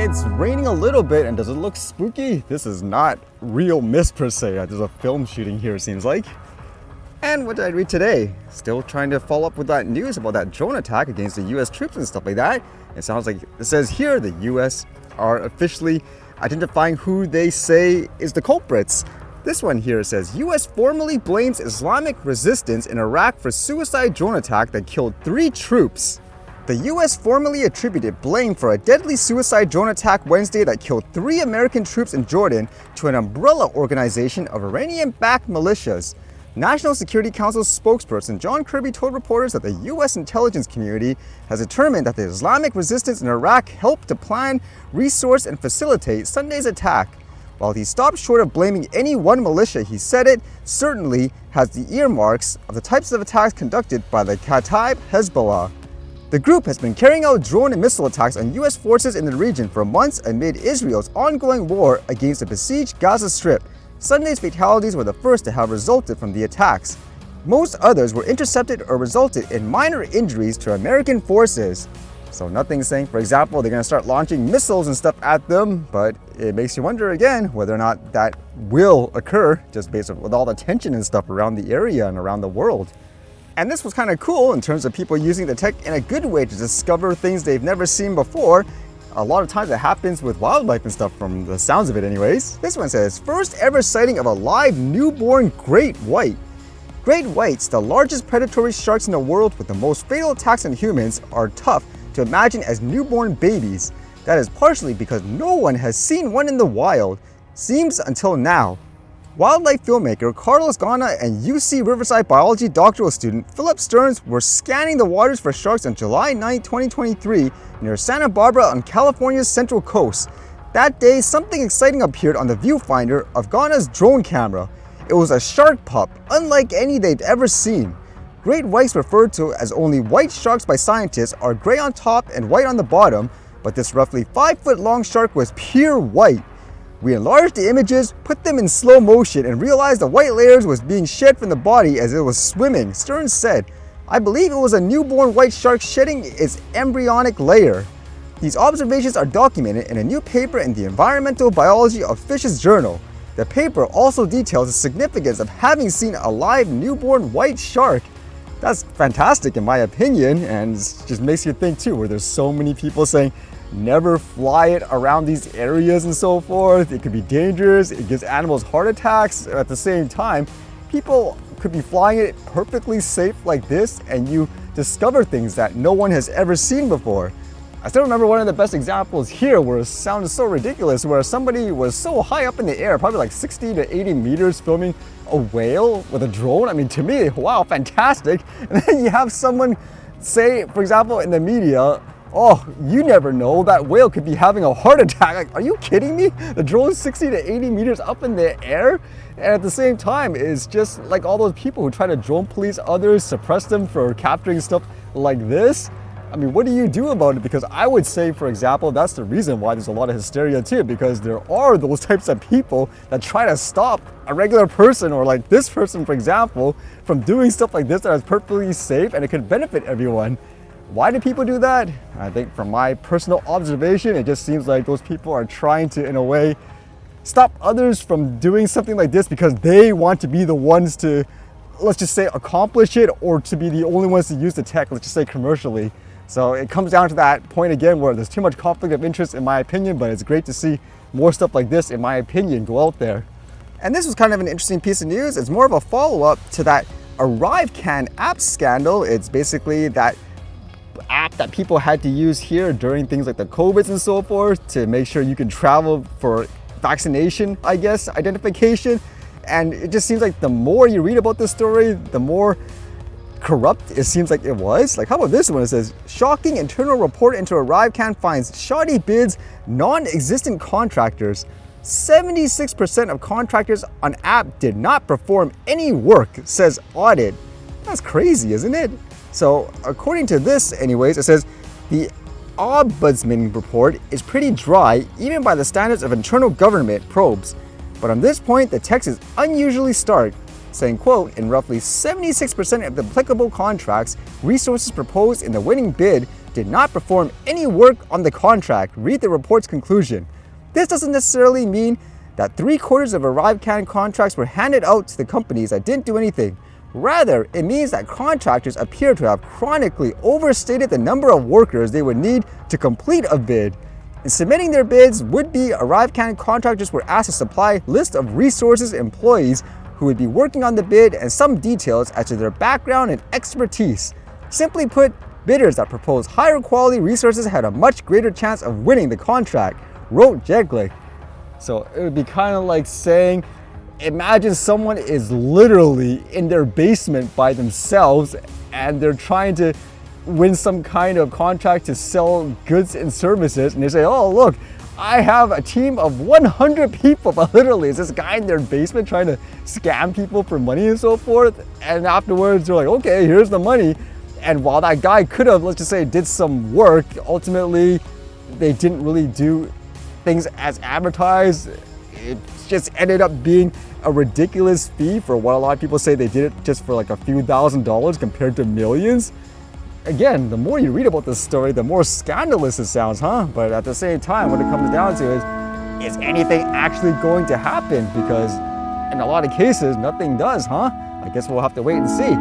it's raining a little bit, and does it look spooky? This is not real mist per se. There's a film shooting here, it seems like. And what did I read today? Still trying to follow up with that news about that drone attack against the US troops and stuff like that. It sounds like it says here the US are officially identifying who they say is the culprits. This one here says, US formally blames Islamic resistance in Iraq for suicide drone attack that killed 3 troops. The US formally attributed blame for a deadly suicide drone attack Wednesday that killed 3 American troops in Jordan to an umbrella organization of Iranian-backed militias. National Security Council spokesperson John Kirby told reporters that the US intelligence community has determined that the Islamic resistance in Iraq helped to plan, resource, and facilitate Sunday's attack. While he stopped short of blaming any one militia, he said it certainly has the earmarks of the types of attacks conducted by the Kataib Hezbollah. The group has been carrying out drone and missile attacks on US forces in the region for months amid Israel's ongoing war against the besieged Gaza Strip. Sunday's fatalities were the first to have resulted from the attacks. Most others were intercepted or resulted in minor injuries to American forces. So nothing's saying, for example, they're going to start launching missiles and stuff at them, but it makes you wonder again whether or not that will occur just based on with all the tension and stuff around the area and around the world. And this was kind of cool in terms of people using the tech in a good way to discover things they've never seen before. A lot of times it happens with wildlife and stuff from the sounds of it anyways. This one says, first ever sighting of a live newborn great white. Great whites, the largest predatory sharks in the world with the most fatal attacks on humans, are tough to imagine as newborn babies. That is partially because no one has seen one in the wild, seems until now. Wildlife filmmaker Carlos Gana and UC Riverside biology doctoral student Philip Stearns were scanning the waters for sharks on July 9, 2023 near Santa Barbara on California's Central Coast. That day, something exciting appeared on the viewfinder of Gana's drone camera. It was a shark pup, unlike any they'd ever seen. Great whites, referred to as only white sharks by scientists, are gray on top and white on the bottom, but this roughly 5-foot-long shark was pure white. We enlarged the images, put them in slow motion, and realized the white layers was being shed from the body as it was swimming, Stearns said. I believe it was a newborn white shark shedding its embryonic layer. These observations are documented in a new paper in the Environmental Biology of Fishes journal. The paper also details the significance of having seen a live newborn white shark. That's fantastic in my opinion, and it just makes you think too, where there's so many people saying, never fly it around these areas and so forth. It could be dangerous. It gives animals heart attacks. At the same time, people could be flying it perfectly safe like this, and you discover things that no one has ever seen before. I still remember one of the best examples here where it sounded so ridiculous, where somebody was so high up in the air, probably like 60 to 80 meters, filming a whale with a drone. I mean, to me, wow, fantastic. And then you have someone say, for example, in the media, oh, you never know, that whale could be having a heart attack. Like, are you kidding me? The drone is 60 to 80 meters up in the air. And at the same time, it's just like all those people who try to drone police others, suppress them for capturing stuff like this. I mean, what do you do about it? Because I would say, for example, that's the reason why there's a lot of hysteria too, because there are those types of people that try to stop a regular person, or like this person, for example, from doing stuff like this that is perfectly safe and it could benefit everyone. Why do people do that? I think from my personal observation, it just seems like those people are trying to, in a way, stop others from doing something like this because they want to be the ones to, let's just say, accomplish it, or to be the only ones to use the tech, let's just say commercially. So it comes down to that point again where there's too much conflict of interest in my opinion, but it's great to see more stuff like this, in my opinion, go out there. And this was kind of an interesting piece of news. It's more of a follow-up to that ArriveCan app scandal. It's basically that app that people had to use here during things like the COVIDs and so forth to make sure you can travel for vaccination, I guess, identification. And it just seems like the more you read about this story, the more corrupt it seems like it was. Like, how about this one? It says, shocking internal report into ArriveCan finds shoddy bids, non-existent contractors. 76% of contractors on app did not perform any work, says audit. That's crazy, isn't it? So according to this anyways, it says the ombudsman report is pretty dry even by the standards of internal government probes. But on this point, the text is unusually stark, saying, quote, in roughly 76% of the applicable contracts, resources proposed in the winning bid did not perform any work on the contract, read the report's conclusion. This doesn't necessarily mean that 3/4 of ArriveCan contracts were handed out to the companies that didn't do anything. Rather, it means that contractors appear to have chronically overstated the number of workers they would need to complete a bid. In submitting their bids, would-be ArriveCan contractors were asked to supply lists of resources and employees who would be working on the bid and some details as to their background and expertise. Simply put, bidders that proposed higher quality resources had a much greater chance of winning the contract, wrote Jeglick. So it would be kind of like saying, imagine someone is literally in their basement by themselves and they're trying to win some kind of contract to sell goods and services, and they say, oh look, I have a team of 100 people, but literally it's this guy in their basement trying to scam people for money and so forth, and afterwards they're like, okay, here's the money. And while that guy could have, let's just say, did some work, ultimately they didn't really do things as advertised. It just ended up being a ridiculous fee for what a lot of people say they did it just for like a few $1,000s compared to millions. Again, the more you read about this story, the more scandalous it sounds, huh? But at the same time, what it comes down to is anything actually going to happen? Because in a lot of cases, nothing does, huh? I guess we'll have to wait and see.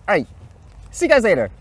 All right, see you guys later.